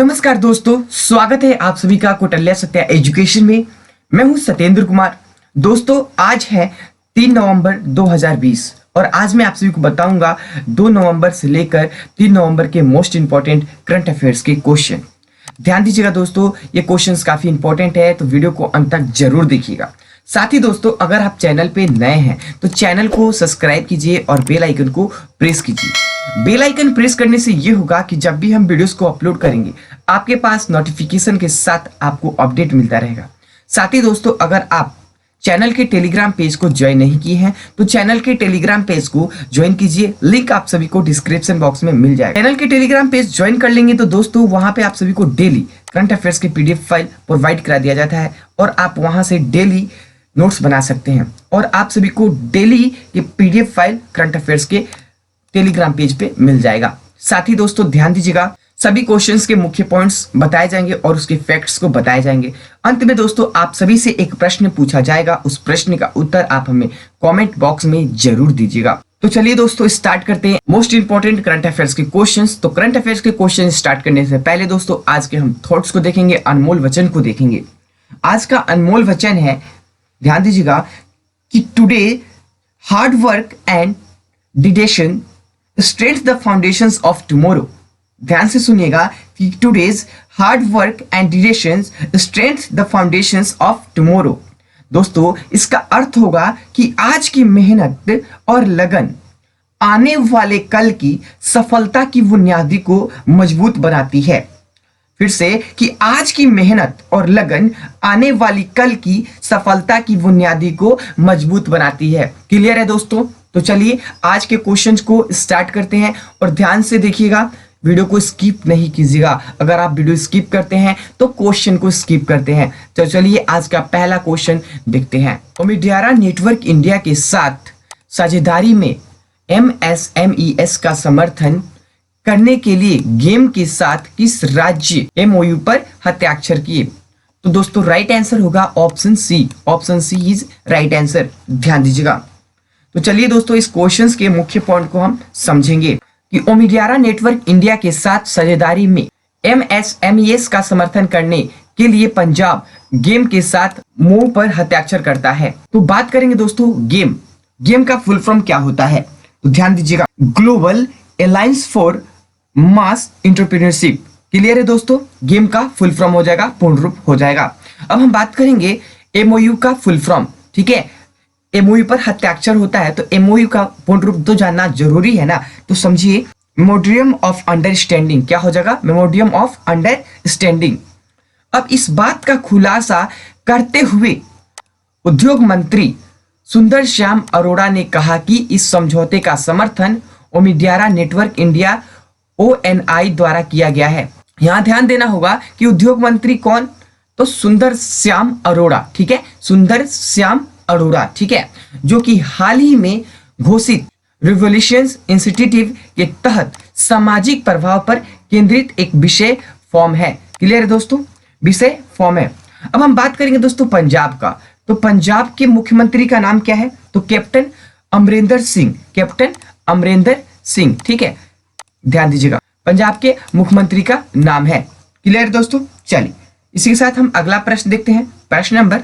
नमस्कार दोस्तों, स्वागत है आप सभी का कौटिल्य सत्या एजुकेशन में। मैं हूं सत्येंद्र कुमार। दोस्तों, आज है 3 नवंबर 2020 और आज मैं आप सभी को बताऊंगा 2 नवंबर से लेकर 3 नवंबर के मोस्ट इंपॉर्टेंट करंट अफेयर्स के क्वेश्चन। ध्यान दीजिएगा दोस्तों, ये क्वेश्चंस काफी इंपॉर्टेंट है, तो वीडियो को अंत तक जरूर देखिएगा। साथ ही दोस्तों, अगर आप चैनल पे नए हैं तो चैनल को सब्सक्राइब कीजिए और बेल आइकन को प्रेस कीजिए। बेल आइकन प्रेस करने से ये होगा कि जब भी हम वीडियोस को अपलोड करेंगे आपके पास नोटिफिकेशन के साथ आपको अपडेट मिलता रहेगा। साथ ही दोस्तों, अगर आप चैनल के टेलीग्राम पेज को ज्वाइन नहीं किए हैं तो चैनल के टेलीग्राम पेज को ज्वाइन कीजिए। लिंक आप सभी को डिस्क्रिप्शन बॉक्स में मिल जाएगा। चैनल के टेलीग्राम पेज ज्वाइन कर लेंगे तो दोस्तों वहां पे आप सभी को डेली करंट अफेयर्स के पीडीएफ फाइल प्रोवाइड करा दिया जाता है और आप वहां से डेली नोट्स बना सकते हैं और आप सभी को डेली ये पीडीएफ फाइल करंट अफेयर्स के टेलीग्राम पेज पे मिल जाएगा। साथ ही दोस्तों, ध्यान दीजिएगा, सभी क्वेश्चंस के मुख्य पॉइंट्स बताए जाएंगे और उसके फैक्ट्स को बताए जाएंगे। अंत में दोस्तों, आप सभी से एक प्रश्न पूछा जाएगा, उस प्रश्न का उत्तर आप हमें कमेंट बॉक्स में जरूर दीजिएगा। तो चलिए दोस्तों, स्टार्ट करते हैं मोस्ट इंपॉर्टेंट करंट अफेयर्स के क्वेश्चंस। तो करंट अफेयर्स के क्वेश्चन स्टार्ट करने से पहले दोस्तों, आज के हम थॉट्स को देखेंगे, अनमोल वचन को देखेंगे। आज का अनमोल वचन है, ध्यान दीजिएगा, कि today hard work and dedication strength the foundations of tomorrow. ध्यान से सुनिएगा कि today's hard work and dedication strength the foundations of tomorrow. दोस्तों, इसका अर्थ होगा कि आज की मेहनत और लगन आने वाले कल की सफलता की बुनियादी को मजबूत बनाती है। फिर से, कि आज की मेहनत और लगन आने वाली कल की सफलता की बुनियादी को मजबूत बनाती है। क्लियर है दोस्तों? तो चलिए आज के क्वेश्चंस को स्टार्ट करते हैं और ध्यान से देखिएगा, वीडियो को स्किप नहीं कीजिएगा। अगर आप वीडियो स्किप करते हैं तो क्वेश्चन को स्किप करते हैं। तो चलिए आज का पहला क्वेश्चन देखते हैं। ओमिडियारा नेटवर्क इंडिया के साथ साझेदारी में MSMES का समर्थन करने के लिए गेम के साथ किस राज्य MOU पर हस्ताक्षर किए? तो दोस्तों, राइट आंसर होगा option C. Option C is right answer. ध्यान दीजिएगा। तो चलिए दोस्तों, इस क्वेश्चंस के मुख्य पॉइंट को हम समझेंगे कि ओमिडियारा नेटवर्क इंडिया के साथ साझेदारी में MSMES का समर्थन करने के लिए पंजाब गेम के साथ MOU पर हस्ताक्षर करता है। तो बात करेंगे दोस्तों, गेम का फुल फॉर्म क्या होता है? तो ध्यान दीजिएगा, global alliance for mass entrepreneurship. Clear है दोस्तों? गेम का फुल फॉर्म हो जाएगा, पूर्ण रूप हो जाएगा। अब हम बात करेंगे MOU का फुल फॉर्म। ठीक है, MOU पर हस्ताक्षर होता है तो MOU का पूर्ण रूप तो जानना जरूरी है ना। तो समझिए, मेमोरेंडम ऑफ अंडरस्टैंडिंग। क्या हो जाएगा? Memorandum of understanding. अब इस बात का खुलासा करते हुए उद्योग मंत्री सुंदर श्याम अरोड़ा ने कहा कि इस समझौते का समर्थन ओमिडियारा नेटवर्क इंडिया ONI द्वारा किया गया है। यहां ध्यान देना होगा कि उद्योग मंत्री कौन? तो सुंदर श्याम अरोड़ा। ठीक है, सुंदर श्याम अरोड़ा। ठीक है, जो कि हाल ही में घोषित रिवोल्यूशन इंस्टीट्यूट के तहत सामाजिक प्रभाव पर केंद्रित एक विषय फॉर्म है। क्लियर है दोस्तों? विषय फॉर्म है। अब हम बात करेंगे दोस्तों पंजाब का। तो पंजाब के मुख्यमंत्री का नाम क्या है? तो कैप्टन अमरिंदर सिंह। कैप्टन अमरिंदर सिंह। ठीक है, ध्यान दीजिएगा, पंजाब के मुख्यमंत्री का नाम है। क्लियर दोस्तों? चलिए इसी के साथ हम अगला प्रश्न देखते हैं। प्रश्न नंबर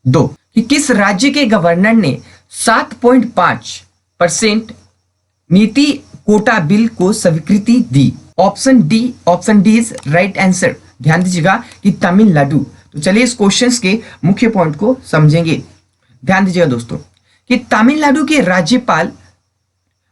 2, कि किस राज्य के गवर्नर ने 7.5% नीति कोटा बिल को स्वीकृति दी? Option D is right answer. ध्यान दीजिएगा कि तमिलनाडु। तो चलिए इस क्वेश्चंस के मुख्य पॉइंट को समझेंगे। ध्यान दीजिएगा दोस्तों कि तमिलनाडु के राज्यपाल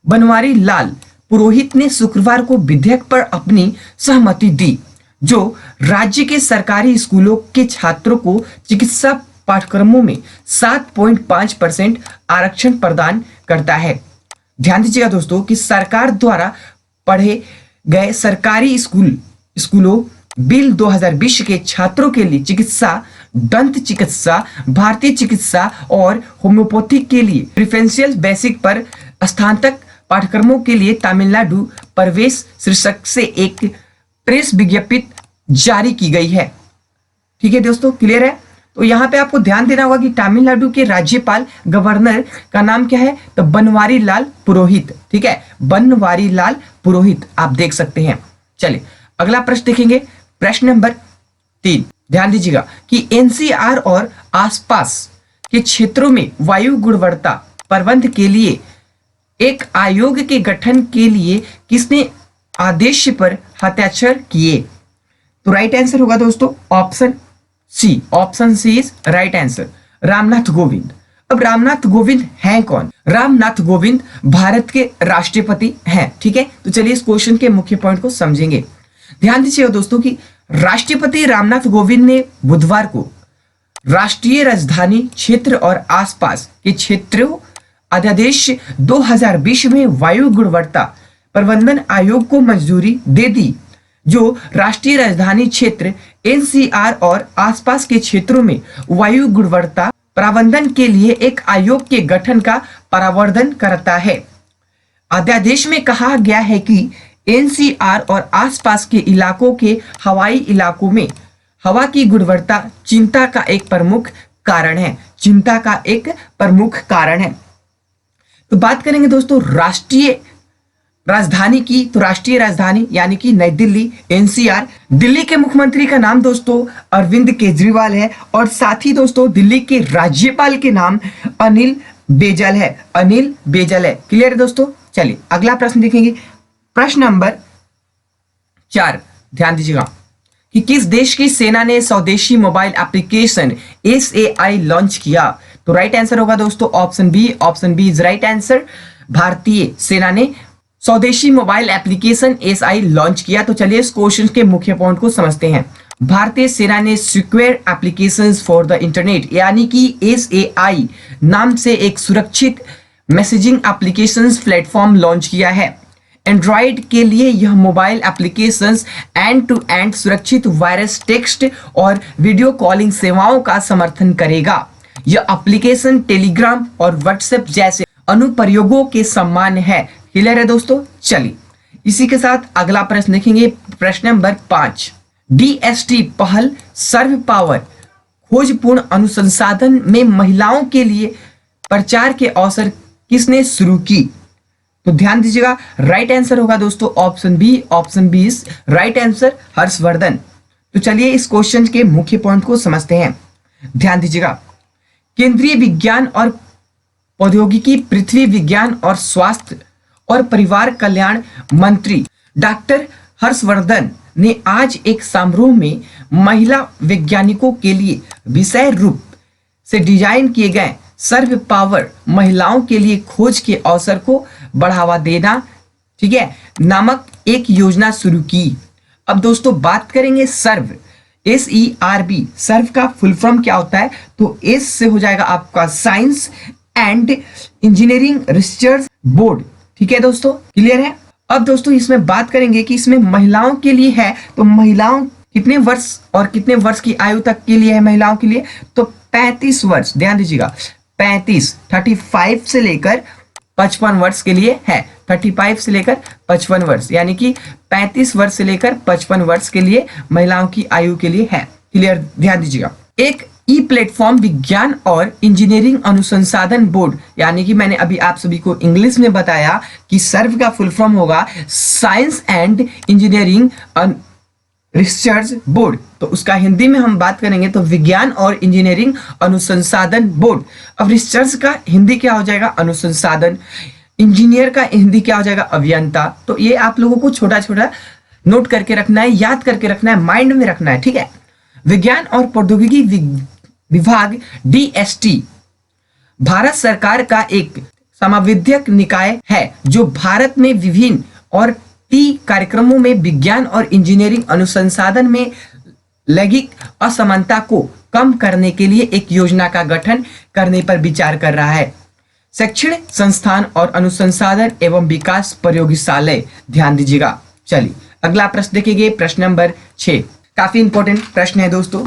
बनवारी लाल पुरोहित ने शुक्रवार को विधेयक पर अपनी सहमति दी, जो राज्य के सरकारी स्कूलों के छात्रों को चिकित्सा पाठ्यक्रमों में 7.5% आरक्षण प्रदान करता है। ध्यान दीजिएगा दोस्तों कि सरकार द्वारा पढ़े गए सरकारी स्कूलों बिल 2020 के छात्रों के लिए चिकित्सा, दंत चिकित्सा, भारतीय चिकित्सा और होम्योपैथी के लिए प्रिफरेंशियल बेसिक पर स्नातक पाठ्यक्रमों के लिए तमिलनाडु प्रवेश शीर्षक से एक प्रेस विज्ञप्ति जारी की गई है। ठीक है दोस्तों, क्लियर है? तो यहाँ पे आपको ध्यान देना होगा कि तमिलनाडु के राज्यपाल गवर्नर का नाम क्या है? तो बनवारी लाल पुरोहित। ठीक है, बनवारी लाल पुरोहित आप देख सकते हैं। चलिए अगला प्रश्न देखेंगे। प्रश्न नंबर 3, ध्यान दीजिएगा कि एनसीआर और आसपास के क्षेत्रों में वायु गुणवत्ता प्रबंधन के लिए एक आयोग के गठन के लिए किसने आदेश पर हस्ताक्षर किए? तो राइट आंसर होगा दोस्तों option C. Option C is right answer, Ramnath Kovind. अब रामनाथ कोविंद हैं कौन? रामनाथ कोविंद भारत के राष्ट्रपति हैं। ठीक है, तो चलिए इस क्वेश्चन के मुख्य पॉइंट को समझेंगे। ध्यान दीजिए दोस्तों कि राष्ट्रपति रामनाथ कोविंद ने बुधवार को राष्ट्रीय राजधानी क्षेत्र और आसपास के क्षेत्रों अध्यादेश 2020 में वायु गुणवत्ता प्रबंधन आयोग को मंजूरी दे दी, जो राष्ट्रीय राजधानी क्षेत्र एनसीआर और आसपास के क्षेत्रों में वायु गुणवत्ता प्रबंधन के लिए एक आयोग के गठन का प्रावधान करता है। अध्यादेश में कहा गया है कि एनसीआर और आसपास के इलाकों के हवाई इलाकों में हवा की गुणवत्ता चिंता का एक प्रमुख कारण है। चिंता का एक प्रमुख कारण है। तो बात करेंगे दोस्तों राष्ट्रीय राजधानी की, तो राष्ट्रीय राजधानी यानी कि नई दिल्ली, एनसीआर। दिल्ली के मुख्यमंत्री का नाम दोस्तों अरविंद केजरीवाल है और साथ ही दोस्तों दिल्ली के राज्यपाल के नाम अनिल बैजल है। अनिल बैजल है। क्लियर है दोस्तों? चलिए अगला प्रश्न देखेंगे। प्रश्न नंबर 4, ध्यान दीजिएगा कि किस देश की सेना ने स्वदेशी मोबाइल एप्लीकेशन SAI लॉन्च किया? तो राइट आंसर होगा दोस्तों option B. Option B is right answer. भारतीय सेना ने स्वदेशी मोबाइल एप्लीकेशन SAI लॉन्च किया। तो चलिए इस क्वेश्चन के मुख्य पॉइंट को समझते हैं। भारतीय सेना ने secure applications for the internet यानी कि SAI नाम से एक सुरक्षित मैसेजिंग एप्लीकेशंस प्लेटफॉर्म लॉन्च किया है। एंड्रॉइड के लिए यह mobile applications end to end सुरक्षित वायरस टेक्स्ट और वीडियो कॉलिंग सेवाओं का समर्थन करेगा। यह एप्लीकेशन टेलीग्राम और व्हाट्सएप जैसे अनुप्रयोगों के समान है। क्लियर है दोस्तों? चलिए इसी के साथ अगला प्रश्न देखेंगे। प्रश्न नंबर 5, DST पहल सर्व पावर खोजपूर्ण अनुसंधान में महिलाओं के लिए प्रचार के अवसर किसने शुरू की? तो ध्यान दीजिएगा राइट आंसर होगा दोस्तों option B. Option B is right answer, Harshvardhan. तो चलिए इस क्वेश्चन के मुख्य पॉइंट को समझते हैं। ध्यान दीजिएगा केंद्रीय विज्ञान और प्रौद्योगिकी, पृथ्वी विज्ञान और स्वास्थ्य और परिवार कल्याण मंत्री डॉक्टर हर्षवर्धन ने आज एक समारोह में महिला वैज्ञानिकों के लिए विषय रूप से डिजाइन किए गए सर्व पावर महिलाओं के लिए खोज के अवसर को बढ़ावा देना, ठीक है, नामक एक योजना शुरू की। अब दोस्तों बात करेंगे सर्व, SERV। सर्व का फुल फॉर्म क्या होता है? तो एस से हो जाएगा आपका science and engineering research board. ठीक है दोस्तों, क्लियर है? अब दोस्तों इसमें बात करेंगे कि इसमें महिलाओं के लिए है, तो महिलाओं कितने वर्ष और कितने वर्ष की आयु तक के लिए है महिलाओं के लिए? तो 35 वर्ष। ध्यान दीजिएगा 35 से लेकर 55 वर्ष के लिए है। 35 से लेकर 55 वर्ष यानी कि 35 वर्ष से लेकर 55 वर्ष के लिए महिलाओं की आयु के लिए है। क्लियर? ध्यान दीजिएगा एक ई प्लेटफॉर्म विज्ञान और इंजीनियरिंग अनुसंधान बोर्ड, यानी कि मैंने अभी आप सभी को इंग्लिश में बताया कि सर्व का फुल फॉर्म होगा science and engineering research board. तो उसका हिंदी में हम बात करेंगे तो विज्ञान और इंजीनियरिंग अनुसंधान बोर्ड। अब रिसर्च का हिंदी क्या हो जाएगा? अनुसंधान। इंजीनियर का हिंदी क्या हो जाएगा? अभियंता। तो ये आप लोगों को छोटा छोटा नोट करके रखना है, याद करके रखना है, माइंड में रखना है। ठीक है। विज्ञान और प्रौद्योगिकी विभाग DST भारत सरकार का एक समविधिक निकाय है जो भारत में विभिन्न और 3 कार्यक्रमों में विज्ञान और इंजीनियरिंग अनुसंधान में लैंगिक असमानता को कम करने के लिए एक योजना का गठन करने पर विचार कर रहा है। शैक्षणिक संस्थान और अनुसंधान एवं विकास प्रयोगशालाएं। ध्यान दीजिएगा। चलिए अगला प्रश्न देखेंगे। प्रश्न नंबर 6 काफी इंपॉर्टेंट प्रश्न है दोस्तों,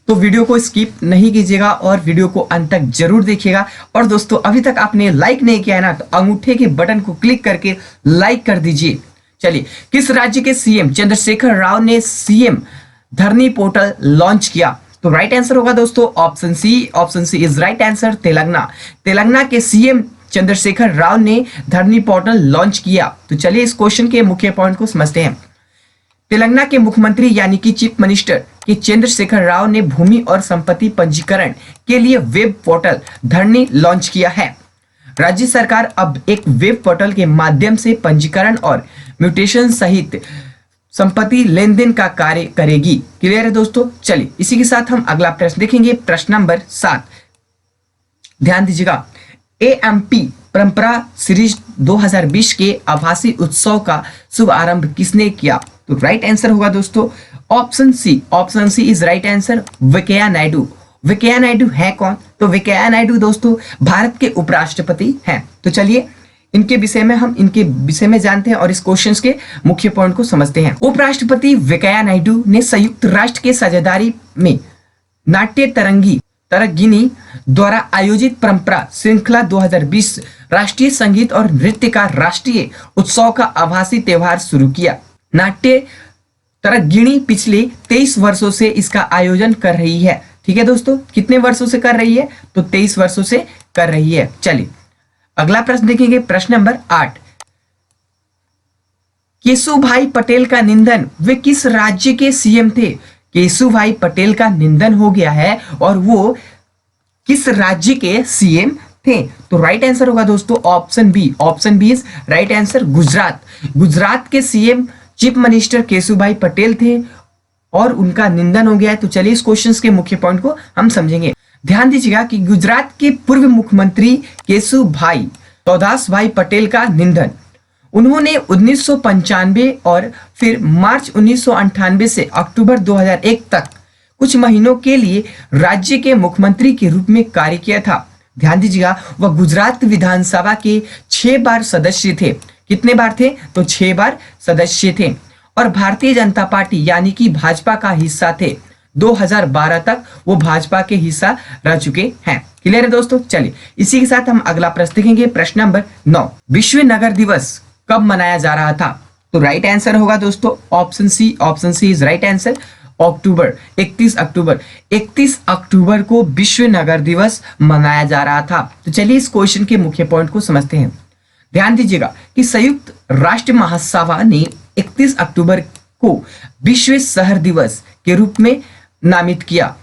तो वीडियो को स्किप नहीं कीजिएगा और वीडियो को अंत तक जरूर देखिएगा। और दोस्तों अभी तक आपने लाइक नहीं किया है ना, तो अंगूठे के बटन को क्लिक करके लाइक कर दीजिए। चलिए किस राज्य के CM चंद्रशेखर राव ने CM धरनी पोर्टल लॉन्च किया? तो राइट आंसर होगा दोस्तों option C. Option C is right answer, Telangana. Telangana के CM चंद्रशेखर राव ने धरनी पोर्टल लॉन्च किया। तो चलिए इस क्वेश्चन के मुख्य पॉइंट को समझते हैं। तेलंगाना के मुख्यमंत्री यानी कि चीफ मिनिस्टर के चंद्रशेखर राव ने भूमि और संपत्ति पंजीकरण के लिए वेब पोर्टल धरनी लॉन्च किया है। राज्य सरकार अब एक वेब पोर्टल के माध्यम से पंजीकरण और म्यूटेशन सहित संपत्ति लेन देन का कार्य करेगी। क्लियर है दोस्तों। चलिए इसी के साथ हम अगला प्रश्न देखेंगे, प्रश्न नंबर 7। ध्यान दीजिएगा, AMP परंपरा सीरीज 2020 के आभासी उत्सव का शुभारंभ किसने किया? तो राइट आंसर होगा दोस्तों option C is right answer, Venkaiah Naidu. Venkaiah Naidu है कौन? तो वेंकैया नायडू दोस्तों भारत के उपराष्ट्रपति हैं। तो चलिए इनके विषय में जानते हैं और इस क्वेश्चंस के मुख्य पॉइंट को समझते हैं। उपराष्ट्रपति वेंकैया नायडू ने संयुक्त राष्ट्र के साझेदारी में नाट्य तरंगिणी द्वारा आयोजित परंपरा श्रृंखला 2020 राष्ट्रीय संगीत और नृत्य का राष्ट्रीय उत्सव का आभासी त्यौहार शुरू किया। नाट्य तरंगिणी पिछले 23 वर्षों से इसका आयोजन कर रही है। ठीक है दोस्तों, कितने वर्षों से कर रही है? तो 23 वर्षों से कर रही है। चलिए अगला प्रश्न देखेंगे, प्रश्न नंबर 8। केशुभाई पटेल का निधन, वे किस राज्य के सीएम थे? केशुभाई पटेल का निधन हो गया है और वो किस राज्य के सीएम थे? तो राइट आंसर होगा दोस्तों option B is right answer, Gujarat. Gujarat के CM chief minister Keshubhai Patel थे और उनका निधन हो गया है। तो चलिए इस क्वेश्चंस के मुख्य पॉइंट को हम समझेंगे। ध्यान दीजिएगा कि गुजरात के पूर्व मुख्यमंत्री केशुभाई चौदास भाई पटेल का निधन, उन्होंने 1995 और फिर मार्च 1998 से अक्टूबर 2001 तक कुछ महीनों के लिए राज्य के मुख्यमंत्री के रूप में कार्य किया था। ध्यान दीजिएगा वह गुजरात विधानसभा के 6 बार सदस्य थे। कितने बार थे? तो 6 बार सदस्य थे और भारतीय जनता पार्टी यानी कि भाजपा का हिस्सा थे। 2012 तक वो भाजपा के हिस्सा रह चुके हैं। क्लियर है दोस्तों। चलिए इसी के साथ हम अगला प्रश्न देखेंगे, प्रश्न नंबर 9। विश्व नगर दिवस कब मनाया जा रहा था? तो राइट आंसर होगा दोस्तों option C is right answer, October 31 अक्टूबर को विश्व नगर दिवस मनाया जा रहा था। तो चलिए इस क्वेश्चन के मुख्य पॉइंट को समझते हैं। ध्यान दीजिएगा कि संयुक्त राष्ट्र महासभा ने 31 अक्टूबर को विश्व शहर दिवस के रूप में नामित किया।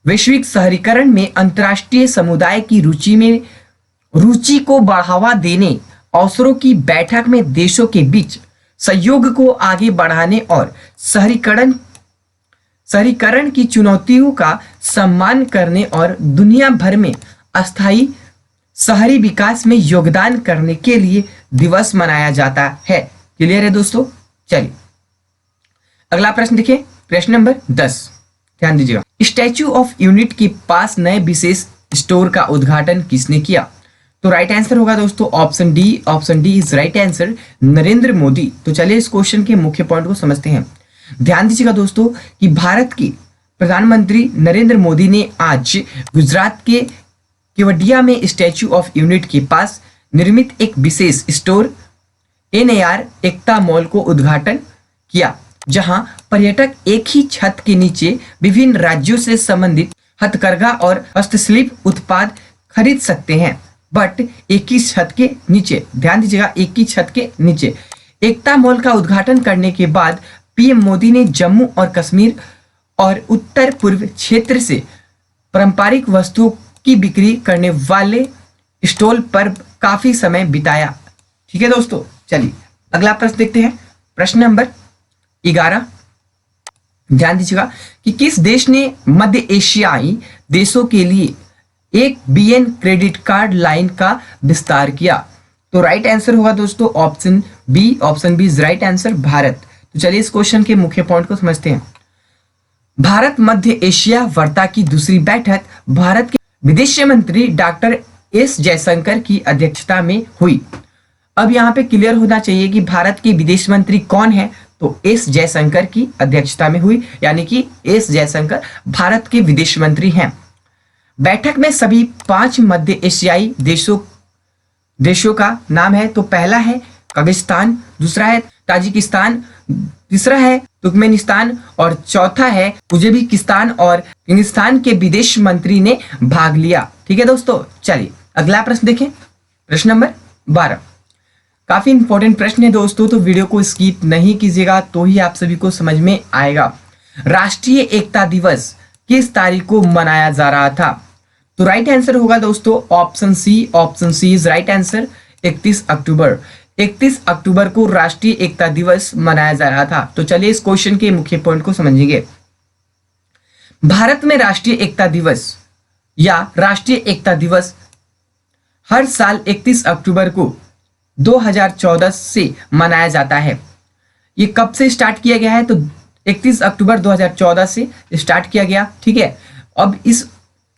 वैश्विक शहरीकरण में अंतर्राष्ट्रीय समुदाय की रुचि को बढ़ावा देने अवसरों की बैठक में देशों के बीच सहयोग को आगे बढ़ाने और शहरीकरण की चुनौतियों का सम्मान करने और दुनिया भर में अस्थायी शहरी विकास में योगदान करने के लिए दिवस मनाया जाता है। क्लियर है दोस्तों। चलिए अगला प्रश्न देखिए, प्रश्न नंबर 10। ध्यान दीजिएगा, स्टैच्यू ऑफ यूनिटी के पास नए विशेष स्टोर का उद्घाटन किसने किया? तो राइट आंसर होगा दोस्तों option D is right answer, Narendra Modi. तो चलिए इस क्वेश्चन के मुख्य पॉइंट को समझते हैं। ध्यान दीजिएगा दोस्तों कि भारत के प्रधानमंत्री नरेंद्र मोदी ने आज गुजरात के केवडिया में स्टैच्यू ऑफ यूनिटी के पास निर्मित एक विशेष स्टोर NAR एकता मॉल को उद्घाटन किया, जहां पर्यटक एक ही छत के नीचे विभिन्न राज्यों से संबंधित हथकरघा और हस्तशिल्प उत्पाद खरीद सकते हैं, बट एक ही छत के नीचे। ध्यान दीजिएगा एक ही छत के नीचे। एकता मॉल का उद्घाटन करने के बाद PM मोदी ने जम्मू और कश्मीर और उत्तर पूर्व क्षेत्र से पारंपरिक वस्तुओं की बिक्री करने वाले स्टॉल पर काफी समय बिताया। ठीक है दोस्तों। चलिए अगला प्रश्न देखते हैं, प्रश्न नंबर 11। ध्यान दीजिएगा कि किस देश ने मध्य एशियाई देशों के लिए एक BN क्रेडिट कार्ड लाइन का विस्तार किया? तो राइट आंसर होगा दोस्तों option B is right answer, Bharat. तो चलिए इस क्वेश्चन के मुख्य पॉइंट को समझते हैं। भारत मध्य एशिया वार्ता की दूसरी बैठक भारत के विदेश मंत्री डॉक्टर S जयशंकर की अध्यक्षता में हुई। अब यहाँ पे क्लियर होना चाहिए कि भारत के विदेश मंत्री कौन है? तो S जयशंकर की अध्यक्षता में हुई, यानी कि S जयशंकर भारत के विदेश मंत्री हैं। बैठक में सभी 5 मध्य एशियाई देशों का नाम है। तो पहला है कजाकिस्तान, दूसरा है ताजिकिस्तान, तीसरा है तुर्कमेनिस्तान और चौथा है उज्बेकिस्तान और किर्गिस्तान के विदेश मंत्री ने भाग लिया। ठीक है दोस्तों। चलिए अगला प्रश्न देखें, प्रश्न नंबर 12। काफी इंपॉर्टेंट प्रश्न है दोस्तों, तो वीडियो को स्किप नहीं कीजिएगा तो ही आप सभी को समझ में आएगा। राष्ट्रीय एकता दिवस किस तारीख को मनाया जा रहा था? तो राइट आंसर होगा दोस्तों option C. Option C is right answer, 31 अक्टूबर। 31 अक्टूबर को राष्ट्रीय एकता दिवस मनाया जा रहा था। तो चलिए इस क्वेश्चन के मुख्य पॉइंट को समझेंगे। भारत में राष्ट्रीय एकता दिवस या राष्ट्रीय एकता दिवस हर साल 31 अक्टूबर को 2014 से मनाया जाता है। ये कब से स्टार्ट किया गया है? तो 31 अक्टूबर 2014 से स्टार्ट किया गया, ठीक है। अब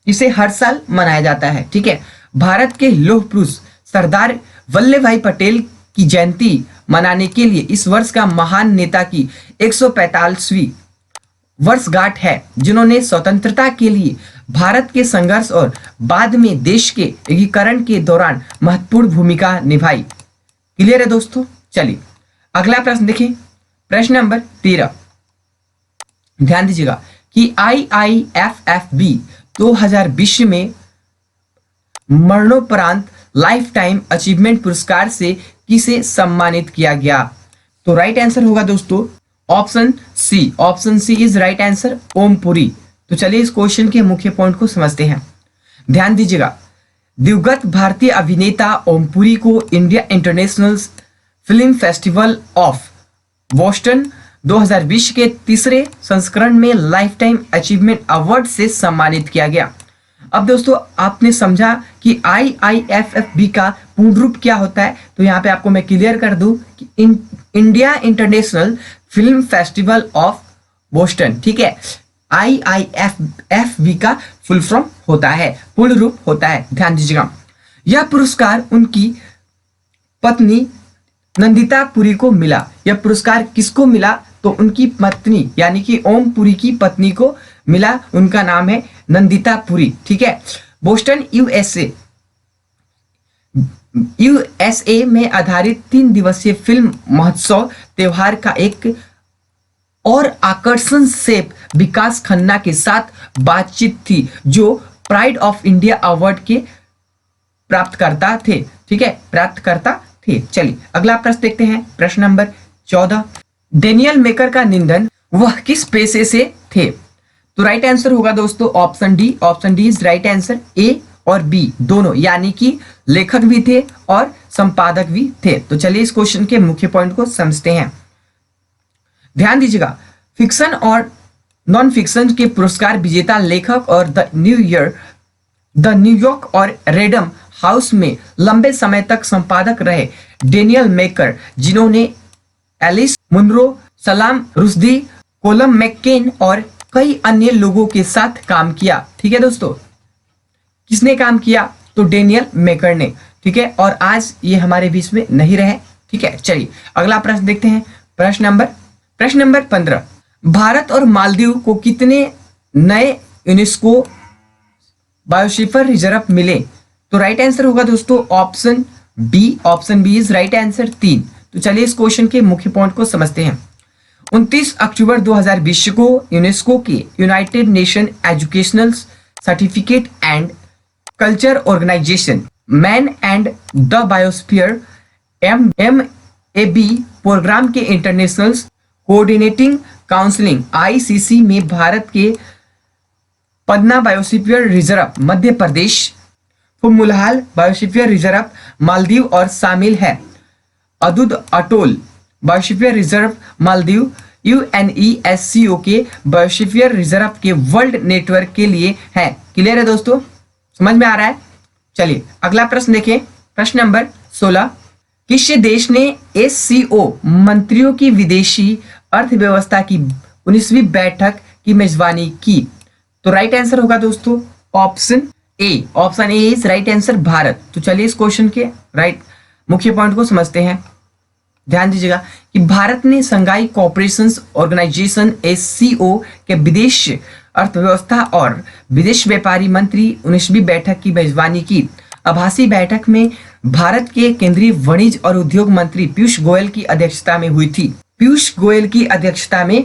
इसे हर साल मनाया जाता है, ठीक है। भारत के लौह पुरुष सरदार वल्लभ भाई पटेल की जयंती मनाने के लिए इस वर्ष का महान नेता की 145वीं वर्षगांठ है, जिन्होंने स्वतंत्रता के लिए भारत के संघर्ष और बाद में देश के एकीकरण के दौरान महत्वपूर्ण भूमिका निभाई। क्लियर है दोस्तों? चलिए अगला प्रश्न देखें, प्रश्न नंबर 13। ध्यान दीजिएगा कि IIFFB 2020 में मरणोपरांत लाइफ टाइम अचीवमेंट पुरस्कार से किसे सम्मानित किया गया? तो राइट आंसर होगा दोस्तों option C. Option C is right answer, Om Puri. तो चलिए इस क्वेश्चन के मुख्य पॉइंट को समझते हैं। ध्यान दीजिएगा, दिवंगत भारतीय अभिनेता ओम पुरी को India international film festival of Boston 2020 के तीसरे संस्करण में लाइफ टाइम अचीवमेंट अवार्ड से सम्मानित किया गया। अब दोस्तों आपने समझा कि IIFFB का पूर्ण रूप क्या होता है, तो यहाँ पे आपको मैं क्लियर कर दूं कि India international film festival of Boston, ठीक है। IIFFB का फुल फॉर्म होता है, पूर्ण रूप होता है। ध्यान दीजिएगा, यह पुरस्कार उनकी पत्नी नंदिता पुरी को मिला। यह पुरस्कार किसको मिला? तो उनकी पत्नी यानी कि ओम पुरी की पत्नी को मिला। उनका नाम है नंदिता पुरी, ठीक है। बोस्टन USA में आधारित 3 दिवसीय फिल्म महोत्सव त्योहार का एक और आकर्षण से विकास खन्ना के साथ बातचीत थी, जो प्राइड ऑफ इंडिया अवार्ड के प्राप्तकर्ता थे, ठीक है, प्राप्तकर्ता थे। चलिए अगला प्रश्न देखते हैं, प्रश्न नंबर 14। डेनियल मेकर का निधन वह किस पेशे से थे? तो राइट आंसर होगा दोस्तों option D. Option D is right answer, A और बी दोनों, यानी कि लेखक भी थे और संपादक भी थे। तो चलिए इस क्वेश्चन के मुख्य पॉइंट को समझते हैं। ध्यान दीजिएगा, फिक्शन और नॉन फिक्शन के पुरस्कार विजेता लेखक और द न्यूयॉर्क और रेडम हाउस में लंबे समय तक संपादक रहे डेनियल मेकर, जिन्होंने एलिस मुनरो, सलाम रुश्दी, कोलम मैकेन और कई अन्य लोगों के साथ काम किया, ठीक है दोस्तों। किसने काम किया? तो डेनियल मेकर ने, ठीक है। और आज ये हमारे बीच में नहीं रहे, ठीक है। चलिए अगला प्रश्न देखते हैं, प्रश्न नंबर 15। भारत और मालदीव को कितने नए यूनेस्को बायोस्फीयर रिजर्व मिले? तो राइट आंसर होगा दोस्तों option B. Option B is right answer, 3। तो चलिए इस क्वेश्चन के मुख्य पॉइंट को समझते हैं। 29 अक्टूबर 2020 को यूनेस्को के united nation educational certificate and culture organisation man and the biosphere MAB programme के इंटरनेशनल कोऑर्डिनेटिंग काउंसिलिंग ICC में भारत के Panna biosphere reserve Madhya Pradesh, Fuvahmulah biosphere reserve Maldives और शामिल है। Addu atoll biosphere reserve Maldives UNESCO के बायोस्फीयर रिजर्व के वर्ल्ड नेटवर्क के लिए है। क्लियर है दोस्तों? समझ में आ रहा है? चलिए अगला प्रश्न देखें, प्रश्न नंबर 16। किस देश ने SCO मंत्रियों की विदेशी अर्थव्यवस्था की 19वीं बैठक की मेजबानी की? तो राइट आंसर होगा दोस्तों option A. Option A is right answer, Bharat. तो चलिए इस क्वेश्चन के राइट मुख्य पॉइंट को समझते हैं। ध्यान दीजिएगा कि भारत ने संघाई कोऑपरेशन ऑर्गेनाइजेशन SCO के विदेश अर्थव्यवस्था और विदेश व्यापारी मंत्री 19वीं बैठक की मेजबानी की। आभासी बैठक में भारत के केंद्रीय वाणिज्य और उद्योग मंत्री पीयूष गोयल की अध्यक्षता में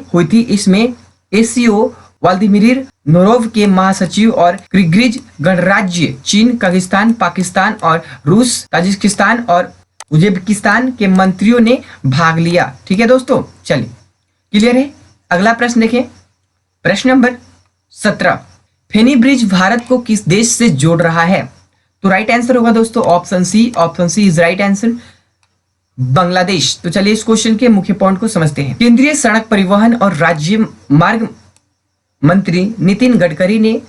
हुई थी। इसमें SCO व्लादिमीर नोरोव के महासचिव और किर्गिज गणराज्य, चीन, कजाकिस्तान, पाकिस्तान और रूस, ताजिकिस्तान और उज्बेकिस्तान के मंत्रियों ने भाग लिया। ठीक है दोस्तों, चलिए क्लियर है। अगला प्रश्न देखें, प्रश्न नंबर 17, फेनी ब्रिज भारत को किस देश से जोड़ रहा है? तो राइट आंसर होगा दोस्तों option C. Option C is right answer, Bangladesh. तो चलिए इस क्वेश्चन के मुख्य पॉइंट को समझते हैं। केंद्रीय सड़क परिवहन और राज्य मार्ग मंत्री नितिन गडकरी ने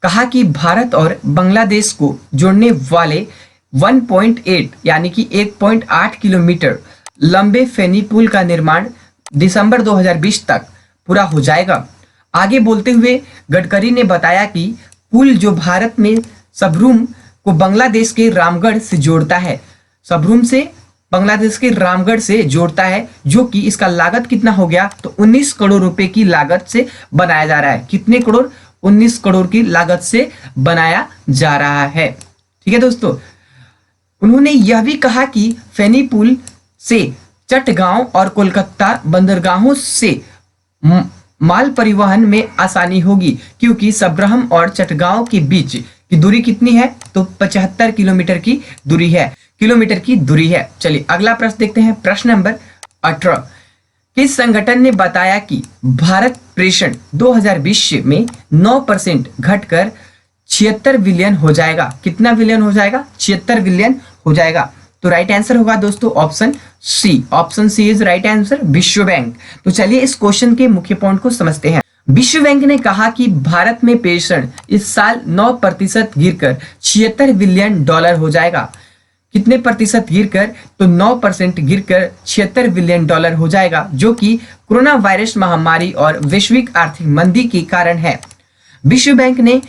कहा कि भारत और बांग्लादेश को जोड़ने वाले 1.8 यानी कि 1.8 किलोमीटर लंबे फेनी पुल का निर्माण दिसंबर 2020 तक पूरा हो जाएगा। आगे बोलते हुए गडकरी ने बताया कि पुल जो भारत में सबरूम को बांग्लादेश के रामगढ़ से जोड़ता है, सबरूम से बांग्लादेश के रामगढ़ से जोड़ता है, जो कि इसका लागत कितना हो गया? तो 19 करोड़ रुपए की लागत से बनाया जा रहा है। कितने करोड़? 19 करोड़ की लागत से बनाया जा रहा है। ठीक है दोस्तों, उन्होंने यह भी कहा कि फेनी पुल से चटगांव और कोलकाता बंदरगाहों से माल परिवहन में आसानी होगी, क्योंकि सबरहम और चटगांव के बीच की दूरी कितनी है? तो 75 किलोमीटर की दूरी है। चलिए अगला प्रश्न देखते हैं, प्रश्न नंबर 18, किस संगठन ने बताया कि भारत प्रेषण 2020 में 9% घटकर 76 बिलियन हो जाएगा? कितना बिलियन हो जाएगा? 76 बिलियन हो जाएगा। तो राइट आंसर होगा दोस्तों option C. Option C is right answer, विश्व बैंक। तो चलिए इस क्वेश्चन के मुख्य पॉइंट को समझते हैं। विश्व बैंक ने कहा कि भारत में प्रेषण इस साल 9% गिरकर 76 बिलियन डॉलर हो जाएगा। कितने प्रतिशत गिरकर? तो 9% गिरकर 76 बिलियन डॉलर हो जाएगा, जो कि कोरोना वायरस महामारी और वैश्विक आर्थिक मंदी के कारण है। विश्व बैंक ने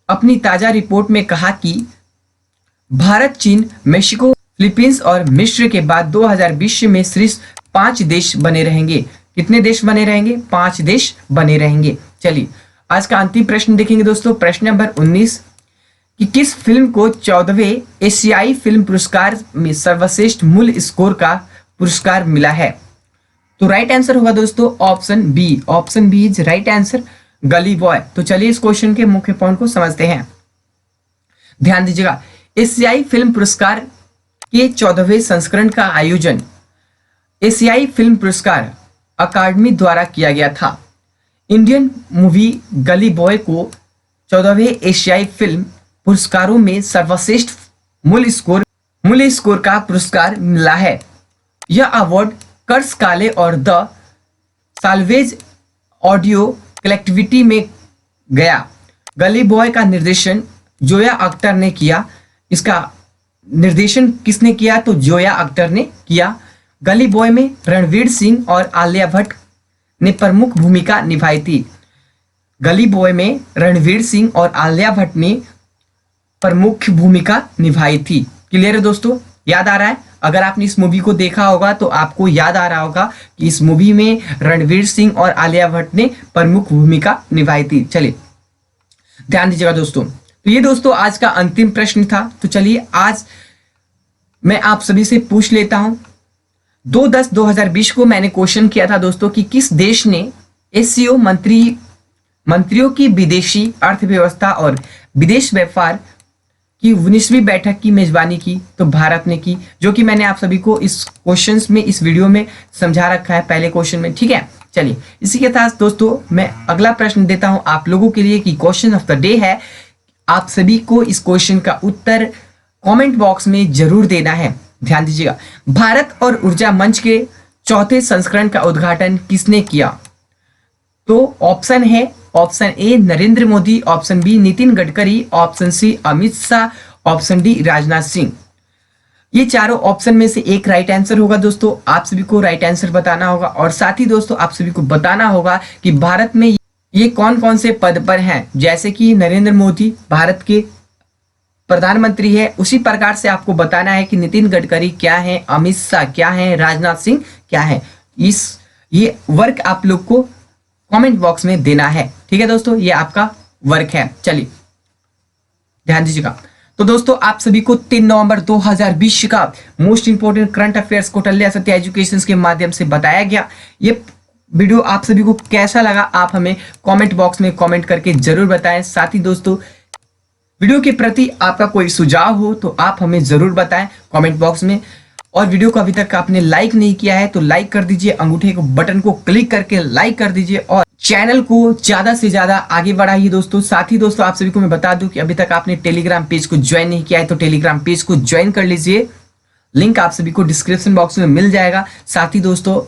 अपनी ताजा रिपोर्ट में कहा कि भारत, चीन, मेक्सिको, फिलीपींस और मिस्र के बाद 2020 में शीर्ष 5 देश बने रहेंगे। कितने देश बने रहेंगे? 5 देश बने रहेंगे। चलिए आज का अंतिम प्रश्न देखेंगे दोस्तों, प्रश्न नंबर 19, कि किस फिल्म को 14वें एशियाई फिल्म पुरस्कार में सर्वश्रेष्ठ मूल स्कोर का पुरस्कार मिला है? तो राइट आंसर होगा दोस्तों option B. Option B is right answer, Gully Boy. तो चलिए इस क्वेश्चन के मुख्य पॉइंट को समझते हैं। ध्यान दीजिएगा, एशियाई फिल्म पुरस्कार के 14वें संस्करण का आयोजन एशियाई फिल्म पुरस्कार अकादमी द्वारा किया गया था। इंडियन मूवी गली बॉय को 14वें एशियाई फिल्म पुरस्कारों में सर्वश्रेष्ठ मूल स्कोर का पुरस्कार मिला है। यह अवार्ड कर्स काले और द साल्वेज ऑडियो कलेक्टिविटी में गया। गली बॉय का निर्देशन जोया अख्तर ने किया। इसका निर्देशन किसने किया? तो जोया अख्तर ने किया। गली बॉय में रणवीर सिंह और आलिया भट्ट ने प्रमुख भूमिका निभाई थी। गली बॉय में रणवीर सिंह और आलिया भट्ट ने प्रमुख भूमिका निभाई थी। क्लियर है दोस्तों? याद आ रहा है? अगर आपने इस मूवी को देखा होगा तो आपको याद आ रहा होगा कि इस मूवी में रणवीर सिंह और आलिया भट्ट ने प्रमुख भूमिका निभाई थी। चलिए ध्यान दीजिएगा दोस्तों। तो ये दोस्तों आज का अंतिम प्रश्न था। तो चलिए आज मैं आप सभी से पूछ लेता हूं। 2/10/2020 को मैंने क्वेश्चन किया था दोस्तों कि किस देश ने एससीओ मंत्रियों की विदेशी अर्थव्यवस्था और विदेश व्यापार की 19वीं बैठक की मेजबानी की? तो भारत ने की, जो कि मैंने आप सभी को इस क्वेश्चंस में, इस वीडियो में समझा रखा है पहले क्वेश्चन में। ठीक है, चलिए इसी के साथ दोस्तों मैं अगला प्रश्न देता हूं आप लोगों के लिए कि क्वेश्चन ऑफ द डे है। आप सभी को इस क्वेश्चन का उत्तर कमेंट बॉक्स में जरूर देना है। ध्यान दीजिएगा, भारत और ऊर्जा मंच के 4थे संस्करण का उद्घाटन किसने किया? तो ऑप्शन है option A Narendra Modi, option B Nitin Gadkari, option C Amit Shah, option D Rajnath Singh. ये चारों ऑप्शन में से एक राइट आंसर होगा दोस्तों। आप सभी को राइट आंसर बताना होगा और साथ ही दोस्तों आप सभी को बताना होगा कि भारत में ये कौन कौन से पद पर हैं। जैसे कि नरेंद्र मोदी भारत के प्रधानमंत्री है, उसी प्रकार से आपको बताना है कि नितिन गडकरी क्या है, अमित शाह क्या है, राजनाथ सिंह क्या है। ये वर्क आप लोग को कमेंट बॉक्स में देना है। ठीक है दोस्तों, ये आपका वर्क है। चलिए ध्यान दीजिएगा। तो दोस्तों आप सभी को 3 नवंबर 2020 का most important current affairs Kautilya Satya education के माध्यम से बताया गया। ये वीडियो आप सभी को कैसा लगा आप हमें कमेंट बॉक्स में कमेंट करके जरूर बताएं। साथ ही दोस्तों वीडियो के प्रति आपका कोई सुझाव हो तो आप हमें जरूर बताएं कमेंट बॉक्स में। और वीडियो को अभी तक आपने लाइक नहीं किया है तो लाइक कर दीजिए, अंगूठे को बटन को क्लिक करके लाइक कर दीजिए और चैनल को ज्यादा से ज्यादा आगे बढ़ाइए दोस्तों। साथ ही दोस्तों आप सभी को मैं बता दूं कि अभी तक आपने टेलीग्राम पेज को ज्वाइन नहीं किया है तो टेलीग्राम पेज को ज्वाइन कर लीजिए, लिंक आप सभी को डिस्क्रिप्शन बॉक्स में मिल जाएगा। साथ ही दोस्तों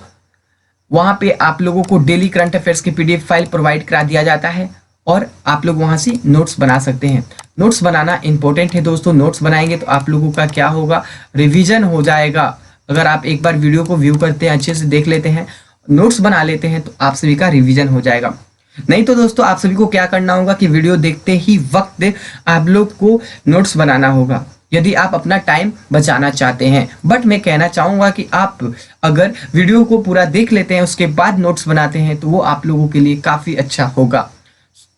वहां पे आप लोगों को डेली करंट अफेयर्स की पीडीएफ फाइल प्रोवाइड करा दिया जाता है और आप लोग वहां से नोट्स बना सकते हैं। नोट्स बनाना इंपॉर्टेंट है दोस्तों, नोट्स बनाएंगे तो आप लोगों का क्या होगा, रिवीजन हो जाएगा। अगर आप एक बार वीडियो को व्यू करते हैं, अच्छे से देख लेते हैं, नोट्स बना लेते हैं तो आप सभी का रिवीजन हो जाएगा। नहीं तो दोस्तों आप सभी को क्या करना होगा कि वीडियो देखते ही वक्त आप लोग को नोट्स बनाना होगा यदि आप अपना टाइम बचाना चाहते हैं। बट मैं कहना चाहूंगा कि आप अगर वीडियो को पूरा देख लेते हैं उसके बाद नोट्स बनाते हैं तो वो आप लोगों के लिए काफी अच्छा होगा,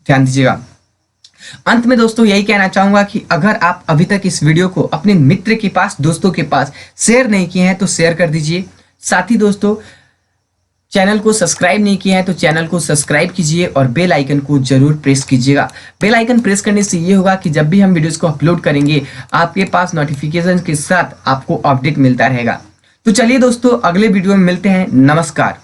ध्यान दीजिएगा। अंत में दोस्तों यही कहना चाहूंगा कि अगर आप अभी तक इस वीडियो को अपने मित्र के पास, दोस्तों के पास शेयर नहीं किए हैं तो शेयर कर दीजिए। साथ ही दोस्तों चैनल को सब्सक्राइब नहीं किया है तो चैनल को सब्सक्राइब कीजिए और बेल आइकन को जरूर प्रेस कीजिएगा। बेल आइकन प्रेस करने से ये होगा कि जब भी हम वीडियोस को अपलोड करेंगे आपके पास नोटिफिकेशन के साथ आपको अपडेट मिलता रहेगा। तो चलिए दोस्तों अगले वीडियो में मिलते हैं, नमस्कार।